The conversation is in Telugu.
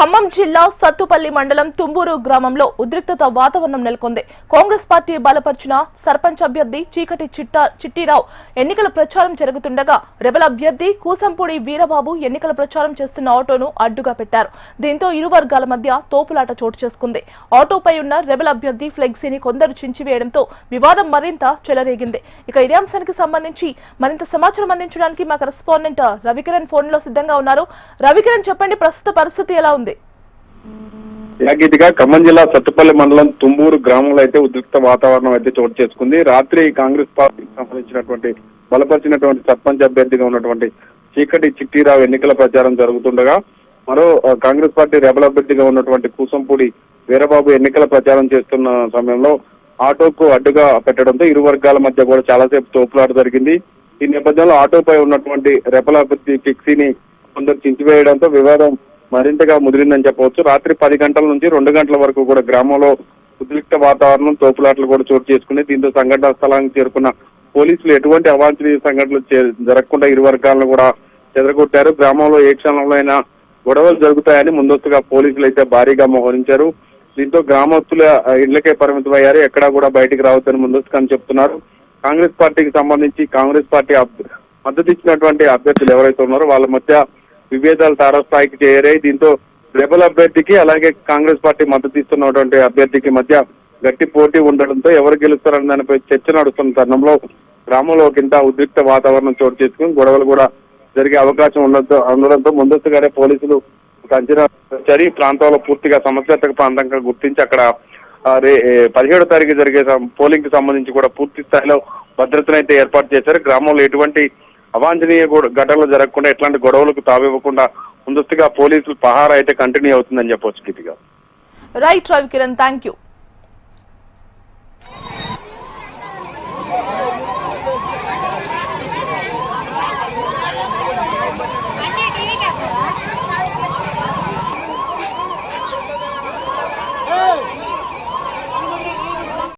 ఖమ్మం జిల్లా సత్తుపల్లి మండలం తుంబూరు గ్రామంలో ఉద్రిక్తత వాతావరణం నెలకొంది. కాంగ్రెస్ పార్టీ బలపర్చిన సర్పంచ్ అభ్యర్థి చీకటి చిట్టిరావు ఎన్నికల ప్రచారం జరుగుతుండగా రెబల్ అభ్యర్థి కూసంపూడి వీరబాబు ఎన్నికల ప్రచారం చేస్తున్న ఆటోను అడ్డుగా పెట్టారు. దీంతో ఇరు వర్గాల మధ్య తోపులాట చోటు చేసుకుంది. ఆటోపై ఉన్న రెబల్ అభ్యర్థి ఫ్లెక్సీని కొందరు చించివేయడంతో వివాదం మరింత చెలరేగింది. ఇక ఇదే అంశానికి సంబంధించి మరింత సమాచారం అందించడానికి మా కరెస్పాండెంట్ రవికిరణ్ ఫోన్ లో సిద్ధంగా ఉన్నారు. రవికిరణ్, చెప్పండి, ప్రస్తుత పరిస్థితి ఎలా ఉంది? యాగిటిగా ఖమ్మం జిల్లా సత్తుపల్లి మండలం తుంబూరు గ్రామంలో అయితే ఉద్రిక్త వాతావరణం అయితే చోటు చేసుకుంది. రాత్రి కాంగ్రెస్ పార్టీకి సంబంధించినటువంటి బలపరిచినటువంటి సర్పంచ్ అభ్యర్థిగా ఉన్నటువంటి చీకటి చిట్టిరావు ఎన్నికల ప్రచారం జరుగుతుండగా మరో కాంగ్రెస్ పార్టీ రెబల్ అభ్యర్థిగా ఉన్నటువంటి కూసంపూడి వీరబాబు ఎన్నికల ప్రచారం చేస్తున్న సమయంలో ఆటోకు అడ్డుగా పెట్టడంతో ఇరు వర్గాల మధ్య కూడా చాలాసేపు తోపులాట జరిగింది. ఈ నేపథ్యంలో ఆటోపై ఉన్నటువంటి రెబల్ అభ్యర్థి ఫ్లెక్సీని కొందరు చించివేయడంతో వివాదం మరింతగా ముదిరిందని చెప్పవచ్చు. రాత్రి 10 గంటల నుంచి 2 గంటల వరకు కూడా గ్రామంలో ఉద్రిక్త వాతావరణం, తోపులాట్లు కూడా చోటు చేసుకుని దీంతో సంఘటన స్థలానికి చేరుకున్న పోలీసులు ఎటువంటి అవాంఛనీయ సంఘటనలు జరగకుండా ఇరు వర్గాలను కూడా చెదరగొట్టారు. గ్రామంలో ఏ క్షణంలో అయినా గొడవలు జరుగుతాయని ముందస్తుగా పోలీసులు అయితే భారీగా మోహరించారు. దీంతో గ్రామస్తుల ఇళ్లకే పరిమితమయ్యారు, ఎక్కడా కూడా బయటికి రావద్దని ముందస్తుగా చెప్తున్నారు. కాంగ్రెస్ పార్టీకి సంబంధించి కాంగ్రెస్ పార్టీ మద్దతు ఇచ్చినటువంటి అభ్యర్థులు ఎవరైతే ఉన్నారో వాళ్ళ మధ్య విభేదాలు తారస్థాయికి చేరాయి. దీంతో రెబల్ అభ్యర్థికి అలాగే కాంగ్రెస్ పార్టీ మద్దతు ఇస్తున్నటువంటి అభ్యర్థికి మధ్య గట్టి పోటీ ఉండడంతో ఎవరు గెలుస్తారని దానిపై చర్చ నడుస్తున్న తరుణంలో గ్రామంలో ఒకంత ఉద్రిక్త వాతావరణం చోటు చేసుకుని గొడవలు కూడా జరిగే అవకాశం ఉండడంతో ముందస్తుగానే పోలీసులు అంచనా వచ్చారు. ఈ ప్రాంతంలో పూర్తిగా సమస్యాత్మక ప్రాంతంగా గుర్తించి అక్కడ 17వ తారీఖు జరిగే పోలింగ్ కి సంబంధించి కూడా పూర్తి స్థాయిలో భద్రతను అయితే ఏర్పాటు చేశారు. గ్రామంలో ఎటువంటి అవాంఛనీయ ఘటనలు జరగకుండా, ఎట్లాంటి గొడవలకు తావివ్వకుండా ముందస్తుగా పోలీసులు పహారా అయితే కంటిన్యూ అవుతుందని చెప్పవచ్చు. Right Ravikiran, thank you.